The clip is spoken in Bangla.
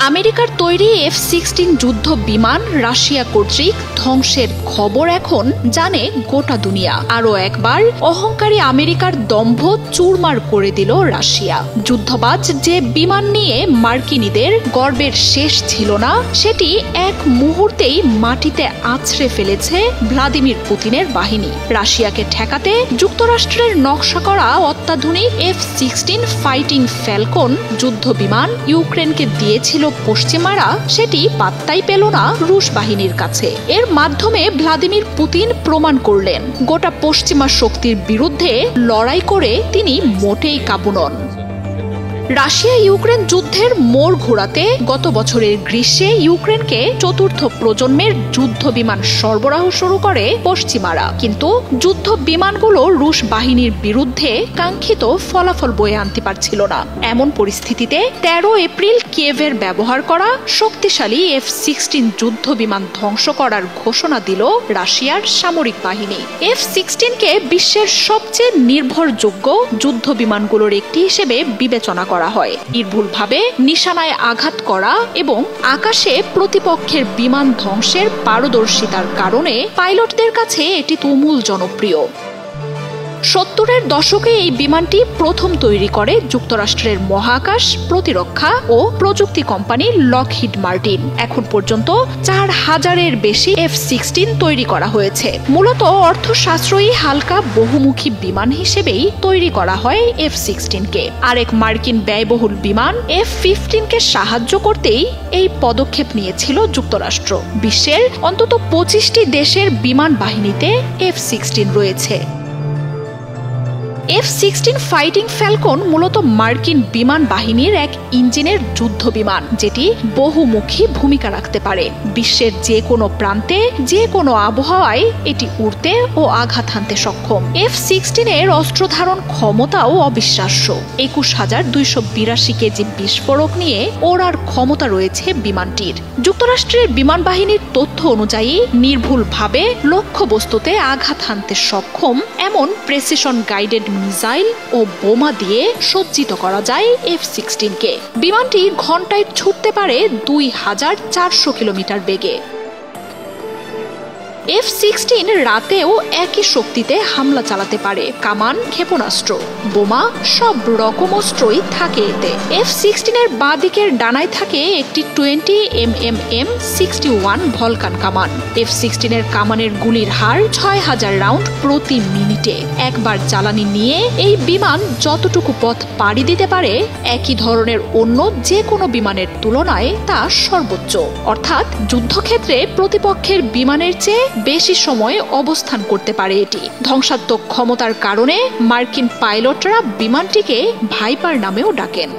আমেরিকার তৈরি F-16 যুদ্ধ বিমান রাশিয়া কর্তৃক ধ্বংসের খবর এখন জানে গোটা দুনিয়া। আরও একবার অহংকারী আমেরিকার দম্ভ চুরমার করে দিল রাশিয়া। যুদ্ধবাজ যে বিমান নিয়ে মার্কিনীদের গর্বের শেষ ছিল না, সেটি এক মুহূর্তেই মাটিতে আছড়ে ফেলেছে ভ্লাদিমির পুতিনের বাহিনী। রাশিয়াকে ঠেকাতে যুক্তরাষ্ট্রের নকশা করা অত্যাধুনিক F-16 ফাইটিং ফ্যালকন যুদ্ধ বিমান ইউক্রেনকে দিয়েছিল পশ্চিমারা, সেটি পাত্তাই পেল না রুশ বাহিনীর কাছে। এর মাধ্যমে ভ্লাদিমির পুতিন প্রমাণ করলেন, গোটা পশ্চিমা শক্তির বিরুদ্ধে লড়াই করে তিনি মোটেই কাবু নন। রাশিয়া ইউক্রেন যুদ্ধের মোড় ঘোরাতে গত বছরের গ্রীষ্মে ইউক্রেনকে চতুর্থ প্রজন্মের যুদ্ধ বিমান সরবরাহ শুরু করে পশ্চিমারা, কিন্তু যুদ্ধ বিমানগুলো রুশ বাহিনীর বিরুদ্ধে কাঙ্ক্ষিত ফলাফল বয়ে আনতে পারছিল না। এমন পরিস্থিতিতে 13 এপ্রিল কিয়েভের ব্যবহার করা শক্তিশালী F-16 যুদ্ধ বিমান ধ্বংস করার ঘোষণা দিল রাশিয়ার সামরিক বাহিনী। F-16কে বিশ্বের সবচেয়ে নির্ভরযোগ্য যুদ্ধ বিমানগুলোর একটি হিসেবে বিবেচনা করা হয়। নির্ভুলভাবে নিশানায় আঘাত করা এবং আকাশে প্রতিপক্ষের বিমান ধ্বংসের পারদর্শিতার কারণে পাইলটদের কাছে এটি তুমুল জনপ্রিয়। 70-এর দশকে এই বিমানটি প্রথম তৈরি করে যুক্তরাষ্ট্রের মহাকাশ প্রতিরক্ষা ও প্রযুক্তি কোম্পানি লকহিড মার্টিন। এখন পর্যন্ত 4000-এর বেশি F-16 তৈরি করা হয়েছে। মূলত অর্থসাশ্রয়ী হালকা বহুমুখী বিমান হিসেবেই তৈরি করা হয় F-16কে। আরেক মার্কিন ব্যয়বহুল বিমান F-15কে সাহায্য করতেই এই পদক্ষেপ নিয়েছিল যুক্তরাষ্ট্র। বিশ্বের অন্তত 25টি দেশের বিমান বাহিনীতে F-16 রয়েছে। F-16 ফাইটিং ফ্যালকন মূলত মার্কিন বিমান বাহিনীর এক ইঞ্জিনের যুদ্ধ বিমান, যেটি বহুমুখী ভূমিকা রাখতে পারে। বিশ্বের যে কোনো প্রান্তে যে কোনো আবহাওয়ায় এটি উড়তে ও আঘাত হানতে সক্ষম। F-16-এর অস্ত্রধারণ ক্ষমতাও অবিশ্বাস্য। 21,282 কেজি বিস্ফোরক নিয়ে ওড়ার ক্ষমতা রয়েছে বিমানটির। যুক্তরাষ্ট্রের বিমান বাহিনীর তথ্য অনুযায়ী নির্ভুলভাবে লক্ষ্যবস্তুতে আঘাত হানতে সক্ষম এমন প্রেসিশন গাইডেড মিসাইল ও বোমা দিয়ে সজ্জিত করা যায় F-16কে। বিমানটি ঘন্টায় ছুটতে পারে 2400 কিলোমিটার বেগে। F-16 রাতেও একই শক্তিতে হামলা চালাতে পারে। কামান, ক্ষেপণাস্ত্র, বোমা সব রকম অস্ত্রই থাকে এতে। F-16-এর বাঁ দিকের ডানায় থাকে একটি 20 mm M61 ভলকান কামান। F-16-এর কামানের গুলির হার 6000 রাউন্ড প্রতি মিনিটে। একবার জ্বালানি নিয়ে এই বিমান যতটুকু পথ পাড়ি দিতে পারে, একই ধরনের অন্য যে কোনো বিমানের তুলনায় তা সর্বোচ্চ। অর্থাৎ যুদ্ধক্ষেত্রে প্রতিপক্ষের বিমানের চেয়ে বেশি সময় অবস্থান করতে পারে এটি। ধ্বংসাত্মক ক্ষমতার কারণে মার্কিন পাইলটরা বিমানটিকে ভাইপার নামেও ডাকেন।